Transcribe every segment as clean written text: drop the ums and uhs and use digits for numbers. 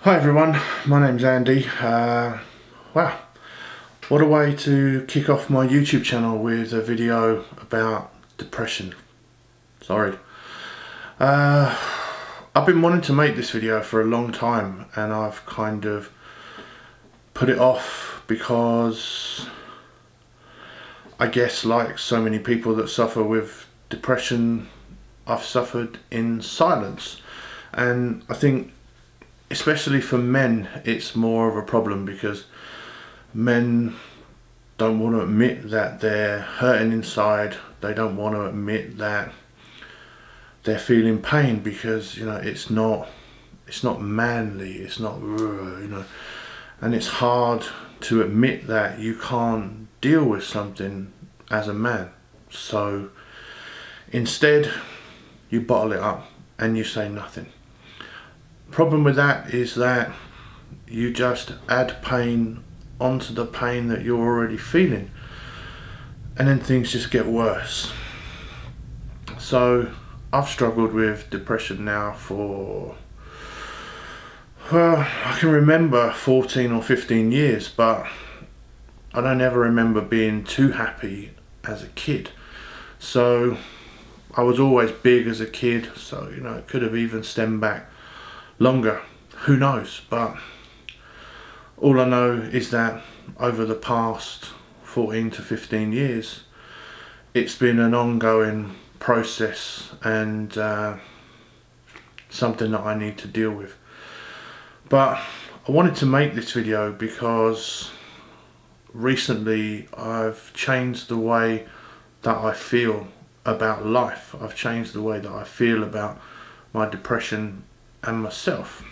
Hi everyone, my name's Andy. Wow, what a way to kick off my YouTube channel with a video about depression. Sorry. I've been wanting to make this video for a long time and I've kind of put it off because I guess like so many people that suffer with depression, I've suffered in silence. And I think especially for men it's more of a problem because men don't want to admit that they're hurting inside. They don't want to admit that they're feeling pain because, you know, it's not manly, it's not, you know, and it's hard to admit that you can't deal with something as a man. So instead you bottle it up and you say nothing. Problem with that is that you just add pain onto the pain that you're already feeling, and then things just get worse. So I've struggled with depression now for, well, I can remember 14 or 15 years, but I don't ever remember being too happy as a kid. So I was always big as a kid, so you know, it could have even stemmed back longer, who knows. But all I know is that over the past 14 to 15 years it's been an ongoing process and something that I need to deal with. But I wanted to make this video because recently I've changed the way that I feel about life. I've changed the way that I feel about my depression and myself.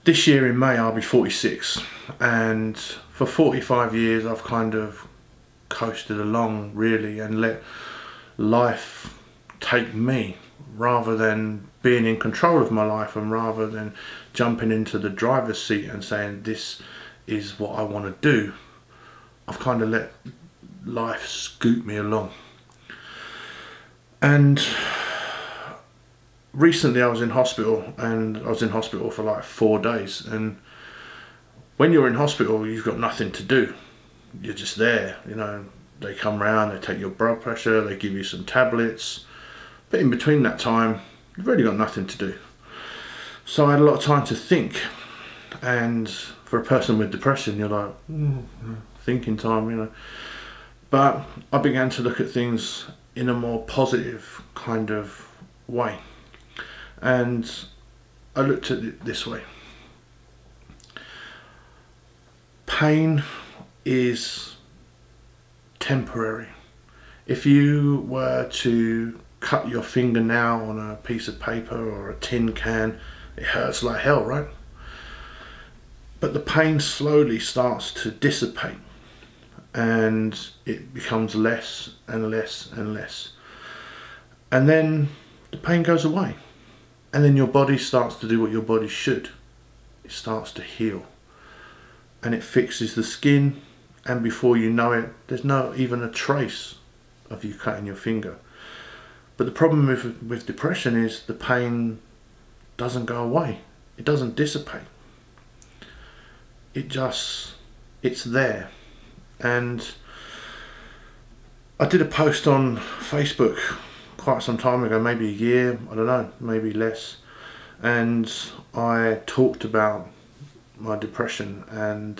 This year in May I'll be 46, and for 45 years I've kind of coasted along really and let life take me rather than being in control of my life, and rather than jumping into the driver's seat and saying this is what I want to do. I've kind of let life scoot me along. And recently I was in hospital, and I was in hospital for like 4 days, and when you're in hospital you've got nothing to do. You're just there, you know. They come round, they take your blood pressure, they give you some tablets, but in between that time you've really got nothing to do. So I had a lot of time to think, and for a person with depression you're like, thinking time, you know. But I began to look at things in a more positive kind of way. And I looked at it this way. Pain is temporary. If you were to cut your fingernail on a piece of paper or a tin can, it hurts like hell, right? But the pain slowly starts to dissipate and it becomes less and less and less. And then the pain goes away. And then your body starts to do what your body should. It starts to heal. And it fixes the skin, and before you know it, there's not even a trace of you cutting your finger. But the problem with depression is the pain doesn't go away. It doesn't dissipate. It's there. And I did a post on Facebook quite some time ago, maybe a year, I don't know, maybe less, and I talked about my depression, and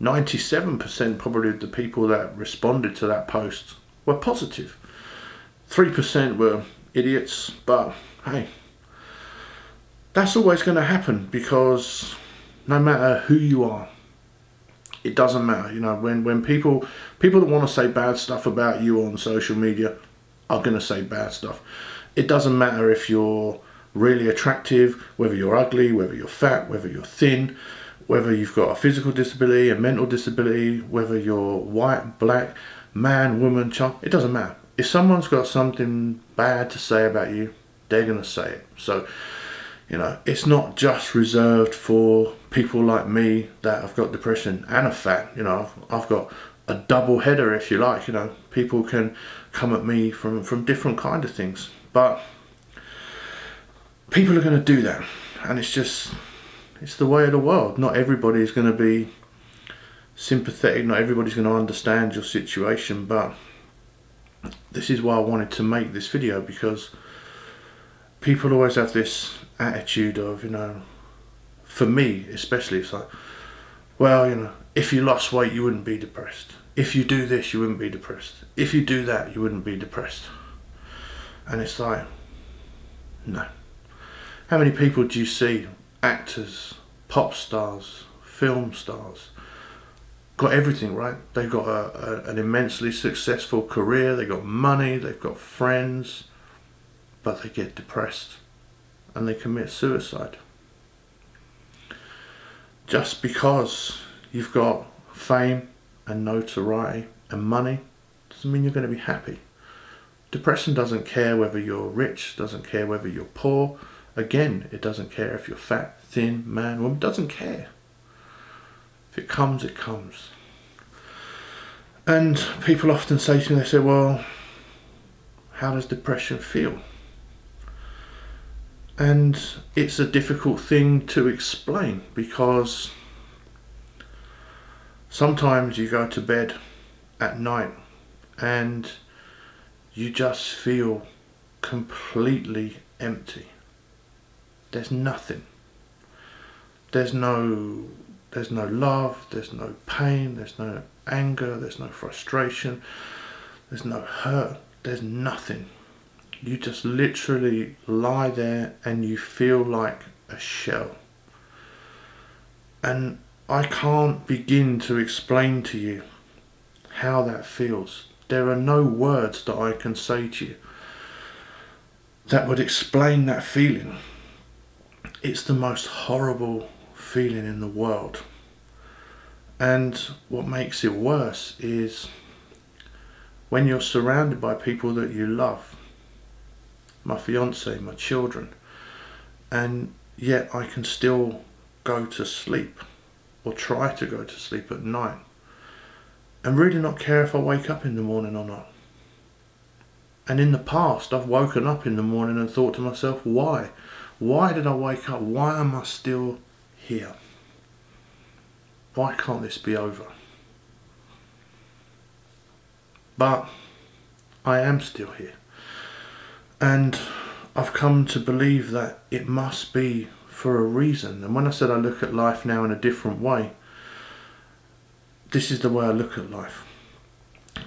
97% probably of the people that responded to that post were positive. 3% were idiots, but hey, that's always going to happen, because no matter who you are, it doesn't matter, you know. When people that want to say bad stuff about you on social media are going to say bad stuff. It doesn't matter if you're really attractive, whether you're ugly, whether you're fat, whether you're thin, whether you've got a physical disability, a mental disability, whether you're white, black, man, woman, child. It doesn't matter. If someone's got something bad to say about you, they're going to say it. So, you know, it's not just reserved for people like me that have got depression and are fat. You know, I've got a double header, if you like. You know, people can come at me from different kind of things. But people are going to do that, and it's the way of the world. Not everybody is going to be sympathetic, not everybody's going to understand your situation, but this is why I wanted to make this video, because people always have this attitude of, you know, for me especially, it's like, well, you know, if you lost weight you wouldn't be depressed, if you do this you wouldn't be depressed, if you do that you wouldn't be depressed. And it's like, no. How many people do you see, actors, pop stars, film stars, got everything, right? They've got an immensely successful career, they've got money, they've got friends, but they get depressed and they commit suicide. Just because you've got fame and notoriety and money doesn't mean you're going to be happy. Depression doesn't care whether you're rich, doesn't care whether you're poor. Again, it doesn't care if you're fat, thin, man, woman, it doesn't care. If it comes, it comes. And people often say to me, they say, well, how does depression feel? And it's a difficult thing to explain, because sometimes you go to bed at night and you just feel completely empty. There's nothing. There's no love, there's no pain, there's no anger, there's no frustration, there's no hurt, there's nothing. You just literally lie there and you feel like a shell. And I can't begin to explain to you how that feels. There are no words that I can say to you that would explain that feeling. It's the most horrible feeling in the world. And what makes it worse is when you're surrounded by people that you love, my fiance, my children, and yet I can still go to sleep or try to go to sleep at night and really not care if I wake up in the morning or not. And in the past I've woken up in the morning and thought to myself, why? Why did I wake up? Why am I still here? Why can't this be over? But I am still here. And I've come to believe that it must be for a reason. And when I said I look at life now in a different way, this is the way I look at life.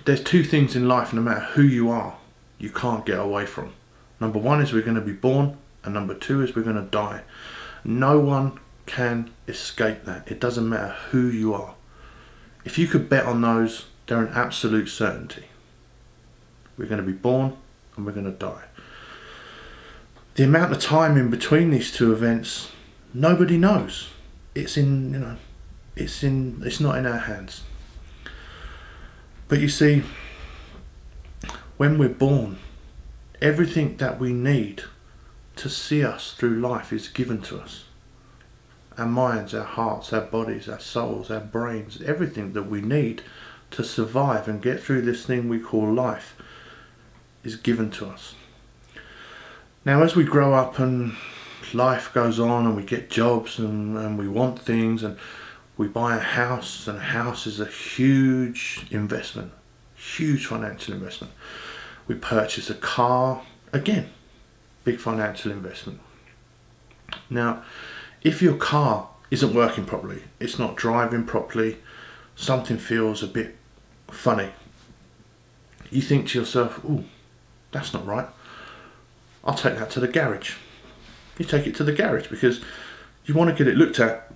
There's two things in life, no matter who you are, you can't get away from. Number one is we're going to be born, and number two is we're going to die. No one can escape that. It doesn't matter who you are. If you could bet on those, they're an absolute certainty. We're going to be born and we're going to die. The amount of time in between these two events, nobody knows. It's in, you know, it's not in our hands. But you see, when we're born, everything that we need to see us through life is given to us. Our minds, our hearts, our bodies, our souls, our brains, everything that we need to survive and get through this thing we call life is given to us. Now as we grow up and life goes on and we get jobs and we want things and we buy a house, and a house is a huge investment, huge financial investment. We purchase a car, again, big financial investment. Now, if your car isn't working properly, it's not driving properly, something feels a bit funny, you think to yourself, ooh, that's not right, I'll take that to the garage. You take it to the garage because you want to get it looked at,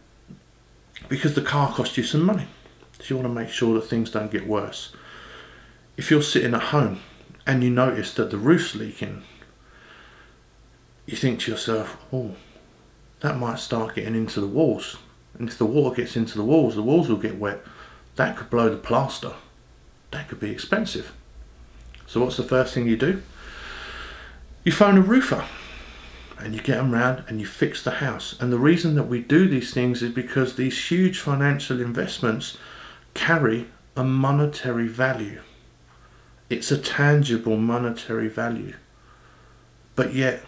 because the car cost you some money. So you want to make sure that things don't get worse. If you're sitting at home and you notice that the roof's leaking, you think to yourself, oh, that might start getting into the walls. And if the water gets into the walls will get wet. That could blow the plaster. That could be expensive. So what's the first thing you do? You phone a roofer and you get them round and you fix the house. And the reason that we do these things is because these huge financial investments carry a monetary value. It's a tangible monetary value. But yet,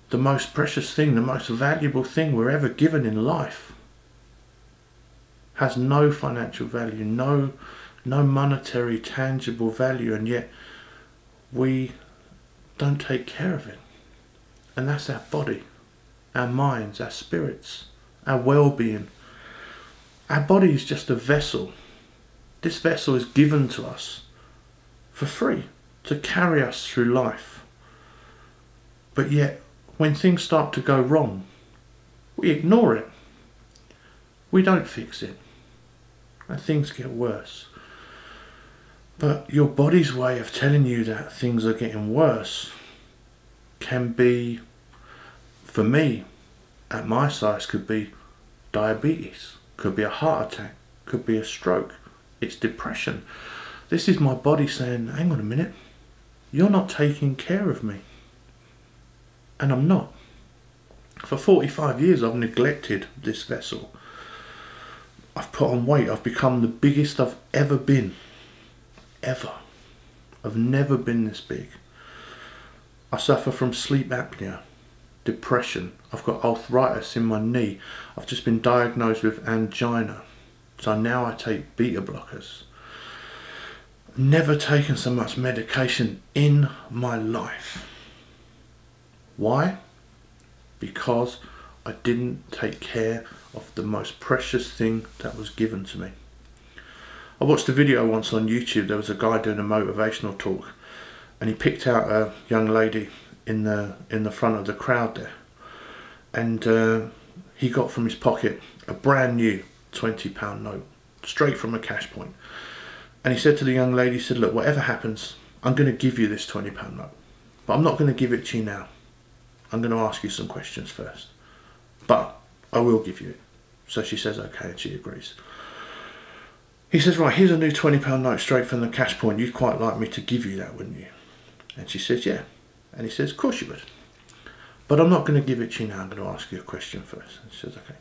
the most precious thing, the most valuable thing we're ever given in life, has no financial value, no monetary, tangible value, and yet we don't take care of it. And that's our body, our minds, our spirits, our well-being. Our body is just a vessel. This vessel is given to us for free to carry us through life. But yet, when things start to go wrong, we ignore it. We don't fix it. And things get worse. But your body's way of telling you that things are getting worse can be, for me, at my size, could be diabetes, could be a heart attack, could be a stroke, it's depression. This is my body saying, hang on a minute, you're not taking care of me. And I'm not. For 45 years I've neglected this vessel. I've put on weight, I've become the biggest I've ever been. Ever. I've never been this big. I suffer from sleep apnea, depression, I've got arthritis in my knee, I've just been diagnosed with angina, so now I take beta blockers. Never taken so much medication in my life. Why? Because I didn't take care of the most precious thing that was given to me. I watched a video once on YouTube. There was a guy doing a motivational talk, and he picked out a young lady in the front of the crowd there, and he got from his pocket a brand new £20 note straight from a cash point, and he said to the young lady, he said, look, whatever happens, I'm going to give you this £20 note, but I'm not going to give it to you now. I'm going to ask you some questions first, but I will give you it. So she says okay, and she agrees. He says, right, here's a new £20 note straight from the cash point. You'd quite like me to give you that, wouldn't you? And she says, yeah. And he says, of course you would. But I'm not going to give it to you now. I'm going to ask you a question first. And she says, okay.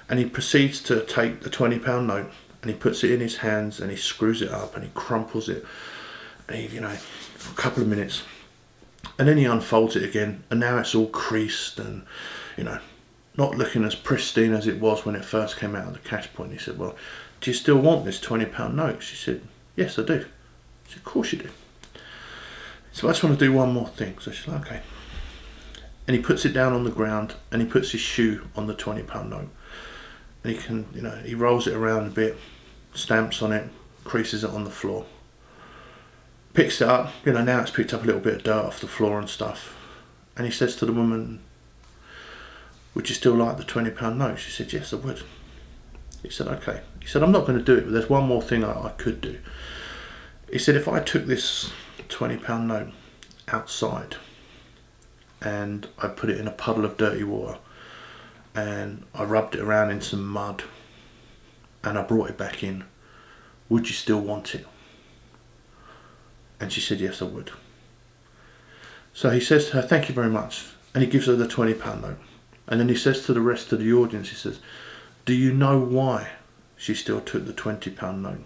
And he proceeds to take the £20 note, and he puts it in his hands, and he screws it up, and he crumples it. And he, for a couple of minutes. And then he unfolds it again, and now it's all creased and, not looking as pristine as it was when it first came out of the cash point. He said, well, do you still want this £20 note? She said, yes, I do. He said, of course you do. So I just want to do one more thing. So she's like, okay. And he puts it down on the ground, and he puts his shoe on the £20 note. And he can, he rolls it around a bit, stamps on it, creases it on the floor. Picks it up, now it's picked up a little bit of dirt off the floor and stuff. And he says to the woman, would you still like the £20 note? She said, yes, I would. He said, okay. He said, I'm not going to do it, but there's one more thing I could do. He said, if I took this £20 note outside and I put it in a puddle of dirty water and I rubbed it around in some mud and I brought it back in, would you still want it? And she said, yes, I would. So he says to her, thank you very much. And he gives her the £20 note. And then he says to the rest of the audience, he says, do you know why she still took the £20 note?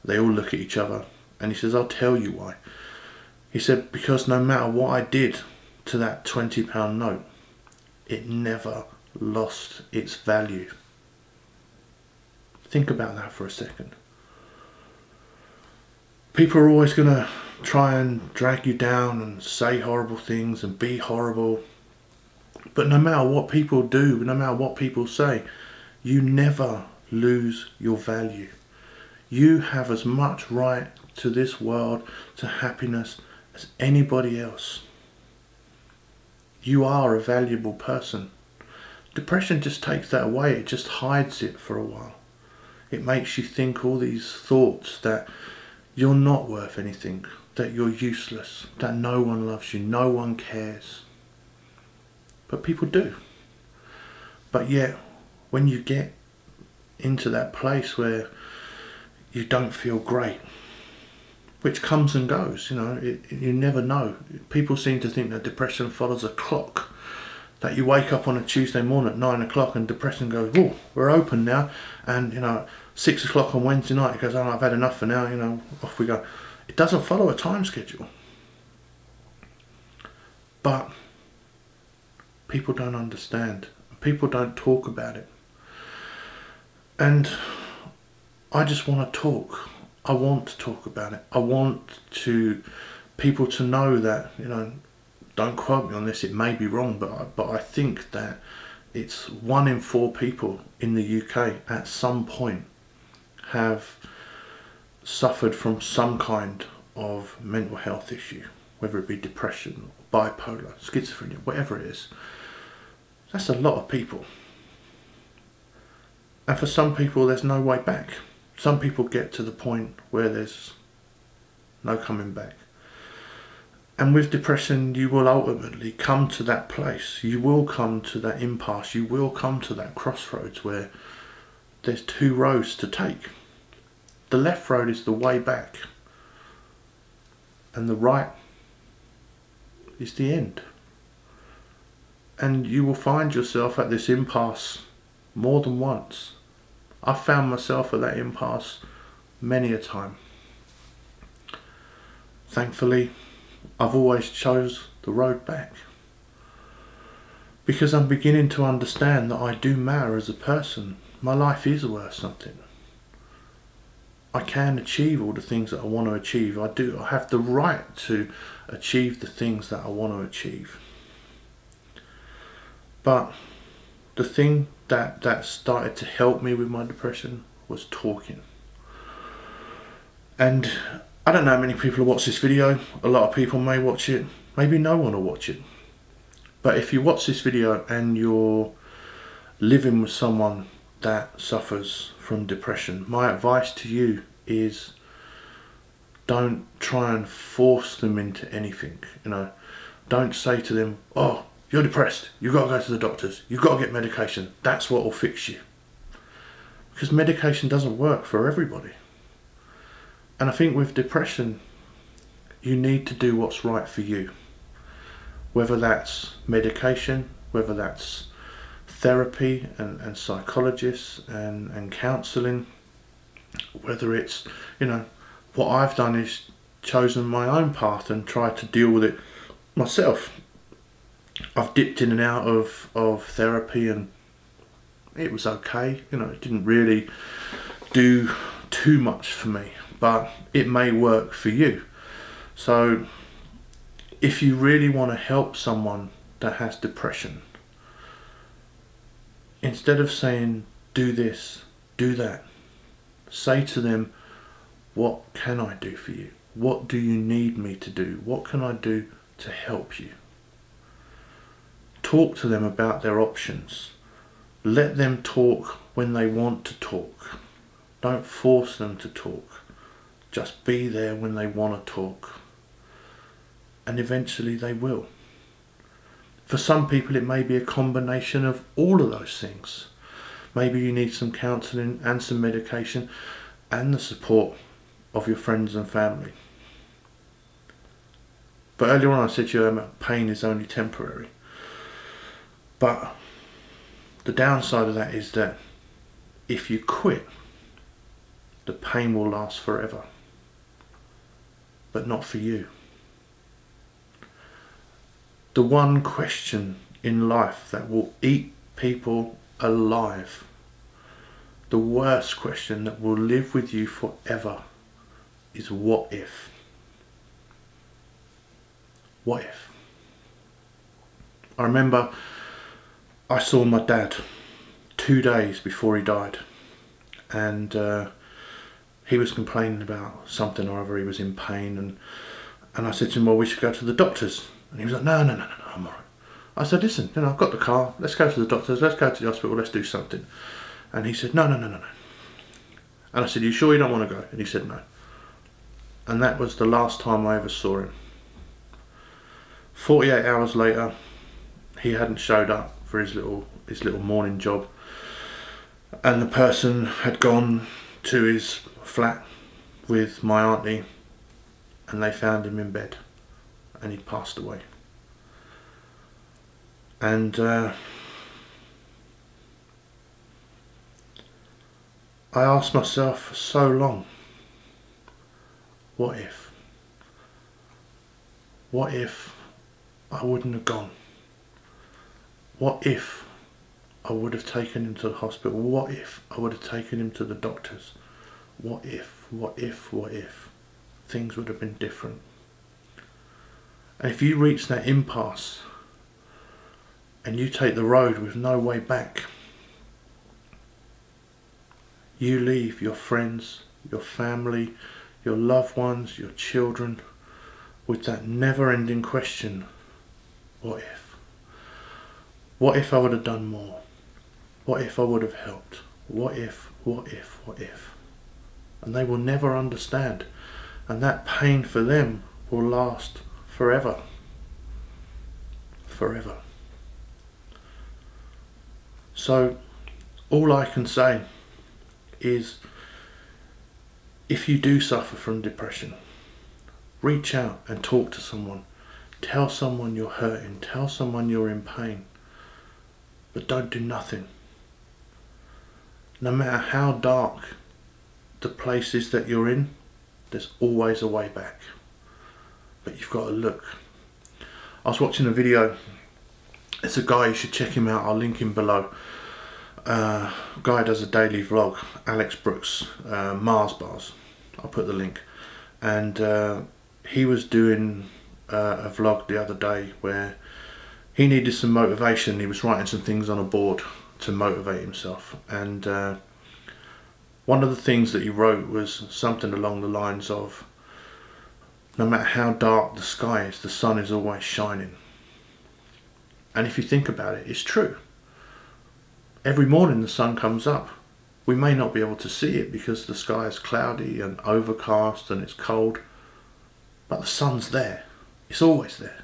They all look at each other, and he says, I'll tell you why. He said, because no matter what I did to that £20 note, it never lost its value. Think about that for a second. People are always going to try and drag you down and say horrible things and be horrible. But no matter what people do, no matter what people say, you never lose your value. You have as much right to this world, to happiness, as anybody else. You are a valuable person. Depression just takes that away. It just hides it for a while. It makes you think all these thoughts that you're not worth anything, that you're useless, that no one loves you, no one cares. But people do. But yet, when you get into that place where you don't feel great, which comes and goes, you never know. People seem to think that depression follows a clock, that you wake up on a Tuesday morning at 9 o'clock and depression goes, oh, we're open now, and 6 o'clock on Wednesday night it goes, oh, I've had enough for now, off we go. It doesn't follow a time schedule. But people don't understand. People don't talk about it. And I just want to talk. I want to talk about it. I want people to know that, you know, don't quote me on this, it may be wrong, but I think that it's 1 in 4 people in the UK at some point have suffered from some kind of mental health issue, whether it be depression, bipolar, schizophrenia, whatever it is. That's a lot of people. And for some people there's no way back. Some people get to the point where there's no coming back. And with depression, you will ultimately come to that place. You will come to that impasse. You will come to that crossroads where there's 2 roads to take. The left road is the way back, and the right is the end. And you will find yourself at this impasse more than once. I found myself at that impasse many a time. Thankfully, I've always chose the road back, because I'm beginning to understand that I do matter as a person. My life is worth something. I can achieve all the things that I want to achieve. I have the right to achieve the things that I want to achieve. But the thing that started to help me with my depression was talking. And I don't know how many people will watch this video. A lot of people may watch it. Maybe no one will watch it. But if you watch this video and you're living with someone that suffers from depression, my advice to you is don't try and force them into anything. You know, don't say to them, oh, you're depressed, you've got to go to the doctors, you've got to get medication, that's what will fix you. Because medication doesn't work for everybody. And I think with depression, you need to do what's right for you. Whether that's medication, whether that's therapy and psychologists and counselling, whether it's, you know, what I've done is chosen my own path and tried to deal with it myself. I've dipped in and out of therapy and it was okay. You know, it didn't really do too much for me, but it may work for you. So if you really want to help someone that has depression, instead of saying do this, do that, say to them, what can I do for you? What do you need me to do? What can I do to help you? Talk to them about their options. Let them talk when they want to talk. Don't force them to talk. Just be there when they want to talk. And eventually they will. For some people it may be a combination of all of those things. Maybe you need some counselling and some medication and the support of your friends and family. But earlier on I said to you pain is only temporary. But the downside of that is that if you quit, the pain will last forever. But not for you. The one question in life that will eat people alive, the worst question that will live with you forever, is what if? What if? I remember I saw my dad 2 days before he died, and he was complaining about something or other. He was in pain, and I said to him, well, we should go to the doctors. And he was like, no, I'm alright. I said, listen, you know, I've got the car, let's go to the doctors, let's go to the hospital, let's do something. And he said, no. And I said, you sure you don't want to go? And he said, no. And that was the last time I ever saw him. 48 hours later, he hadn't showed up for his little morning job, and the person had gone to his flat with my auntie, and they found him in bed, and he'd passed away. And I asked myself for so long, what if? What if I wouldn't have gone? What if I would have taken him to the hospital? What if I would have taken him to the doctors? What if, what if, what if? Things would have been different. And if you reach that impasse and you take the road with no way back, you leave your friends, your family, your loved ones, your children with that never-ending question, what if? What if I would have done more? What if I would have helped? What if, what if, what if? And they will never understand. And that pain for them will last forever. Forever. So, all I can say is, if you do suffer from depression, reach out and talk to someone. Tell someone you're hurting. Tell someone you're in pain. But don't do nothing. No matter how dark the place is that you're in, there's always a way back. But you've got to look. I was watching a video. It's a guy, you should check him out. I'll link him below. Guy does a daily vlog, Alex Brooks, Mars Bars. I'll put the link. And he was doing a vlog the other day where he needed some motivation. He was writing some things on a board to motivate himself, and one of the things that he wrote was something along the lines of, no matter how dark the sky is, the sun is always shining. And if you think about it, it's true. Every morning the sun comes up. We may not be able to see it because the sky is cloudy and overcast and it's cold, but the sun's there. It's always there.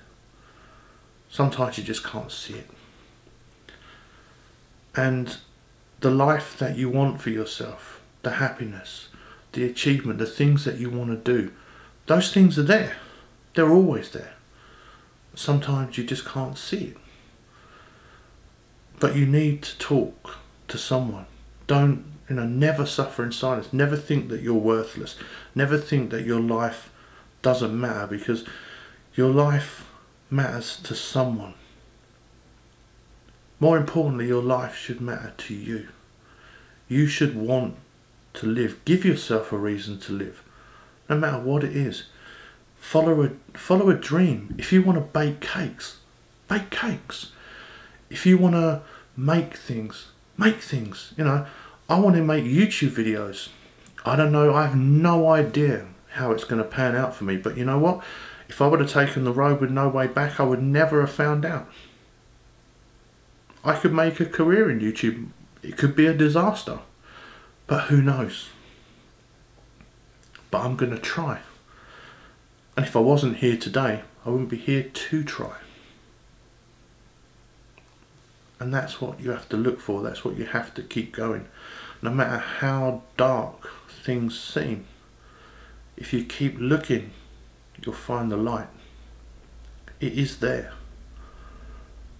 Sometimes you just can't see it. And the life that you want for yourself, the happiness, the achievement, the things that you want to do, those things are there. They're always there. Sometimes you just can't see it. But you need to talk to someone. Don't, never suffer in silence. Never think that you're worthless. Never think that your life doesn't matter, because your life matters to someone. More importantly, your life should matter to you. You should want to live. Give yourself a reason to live, no matter what it is. Follow a dream. If you want to bake cakes, bake cakes. If you want to make things, make things. I want to make YouTube videos. I don't know, I have no idea how it's going to pan out for me, but you know what? If I would have taken the road with no way back, I would never have found out. I could make a career in YouTube. It could be a disaster, but who knows? But I'm going to try. And if I wasn't here today, I wouldn't be here to try. And that's what you have to look for. That's what you have to keep going. No matter how dark things seem, if you keep looking, you'll find the light. It is there.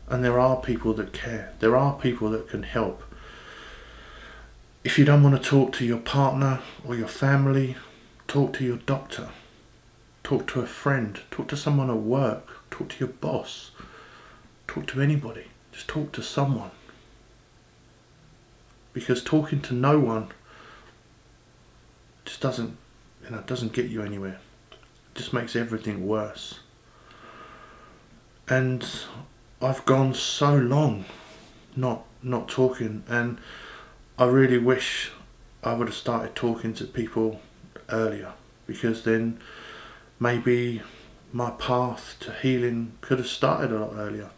And there are people that care. There are people that can help. If you don't want to talk to your partner or your family, talk to your doctor. Talk to a friend. Talk to someone at work. Talk to your boss. Talk to anybody. Just talk to someone. Because talking to no one just doesn't get you anywhere. It just makes everything worse. And I've gone so long not talking, and I really wish I would have started talking to people earlier, because then maybe my path to healing could have started a lot earlier.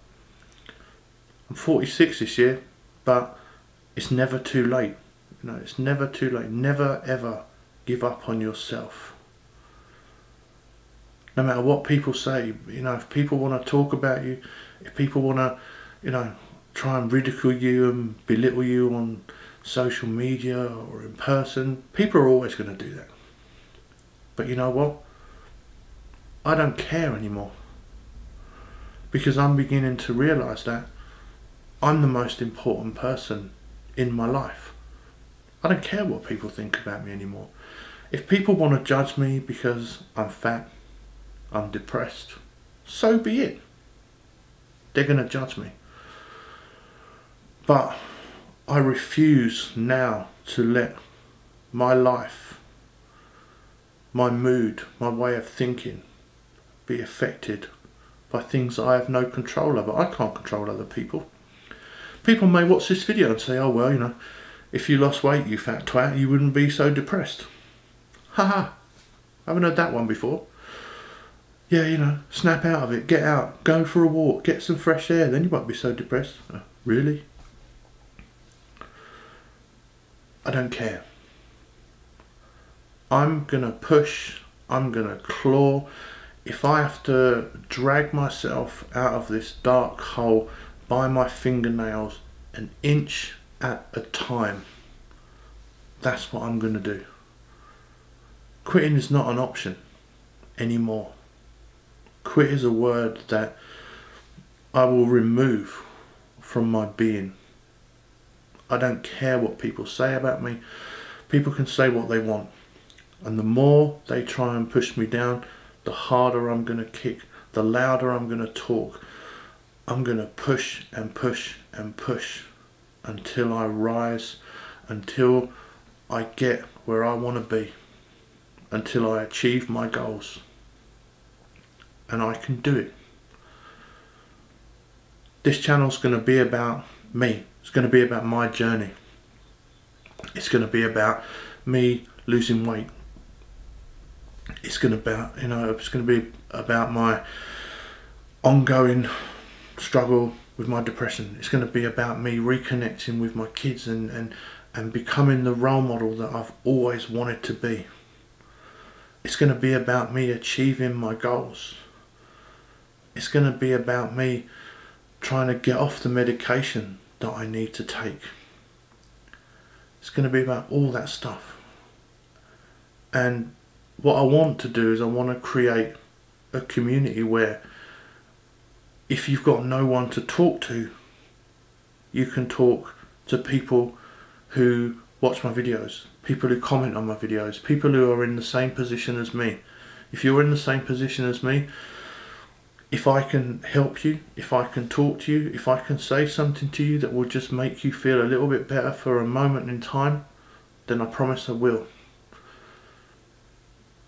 I'm 46 this year, but it's never too late. It's never too late. Never ever give up on yourself. No matter what people say, if people want to talk about you, if people want to, try and ridicule you and belittle you on social media or in person, people are always going to do that. But you know what? I don't care anymore, because I'm beginning to realise that I'm the most important person in my life. I don't care what people think about me anymore. If people want to judge me because I'm fat, I'm depressed, so be it. They're going to judge me. But I refuse now to let my life, my mood, my way of thinking be affected by things I have no control over. I can't control other people. People may watch this video and say, oh well, you know, if you lost weight, you fat twat, you wouldn't be so depressed. Haha, I haven't heard that one before. Yeah, you know, snap out of it, get out, go for a walk, get some fresh air, then you won't be so depressed. Really? I don't care. I'm gonna push, I'm gonna claw. If I have to drag myself out of this dark hole by my fingernails, an inch at a time, that's what I'm gonna do. Quitting is not an option anymore. Quit is a word that I will remove from my being. I don't care what people say about me. People can say what they want. And the more they try and push me down, the harder I'm going to kick, the louder I'm going to talk. I'm going to push and push and push until I rise, until I get where I want to be, until I achieve my goals. And I can do it. This channel's going to be about me. It's going to be about my journey. It's going to be about me losing weight. It's going to be about my ongoing struggle with my depression. It's going to be about me reconnecting with my kids and becoming the role model that I've always wanted to be. It's going to be about me achieving my goals. It's going to be about me trying to get off the medication that I need to take. It's going to be about all that stuff. And what I want to do is I want to create a community where if you've got no one to talk to, you can talk to people who watch my videos, people who comment on my videos, people who are in the same position as me. If you're in the same position as me, if I can help you, if I can talk to you, if I can say something to you that will just make you feel a little bit better for a moment in time, then I promise I will.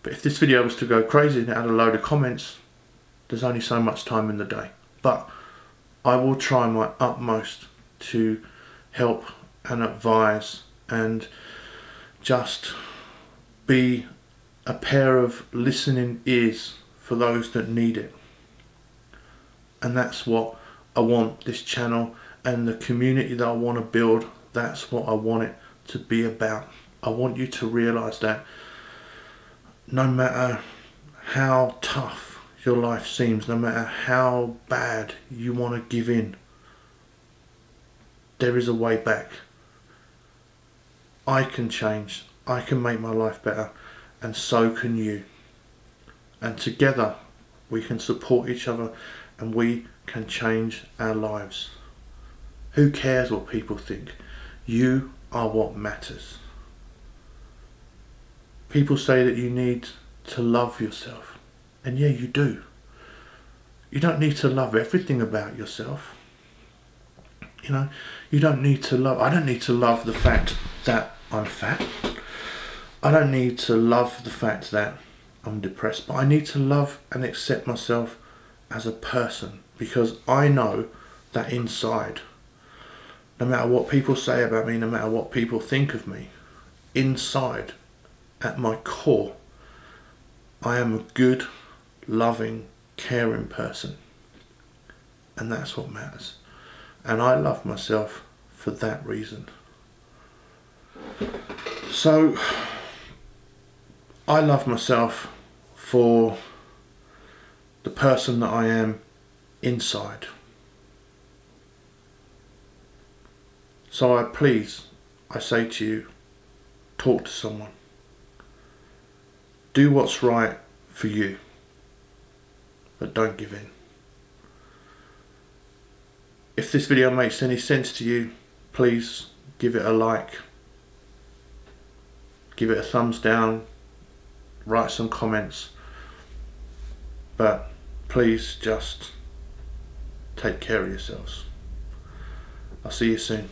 But if this video was to go crazy and it had a load of comments, there's only so much time in the day. But I will try my utmost to help and advise and just be a pair of listening ears for those that need it. And that's what I want this channel and the community that I want to build, that's what I want it to be about. I want you to realise that no matter how tough your life seems, no matter how bad you want to give in, there is a way back. I can change, I can make my life better, and so can you. And together we can support each other and we can change our lives. Who cares what people think? You are what matters. People say that you need to love yourself. And yeah, you do. You don't need to love everything about yourself. You know, you don't need to love, I don't need to love the fact that I'm fat. I don't need to love the fact that I'm depressed, but I need to love and accept myself as a person, because I know that inside, no matter what people say about me, no matter what people think of me, inside, at my core, I am a good, loving, caring person. And that's what matters. And I love myself for that reason. So, I love myself for the person that I am inside. So I say to you, talk to someone. Do what's right for you, but don't give in. If this video makes any sense to you, please give it a like, give it a thumbs down, write some comments, but please just take care of yourselves. I'll see you soon.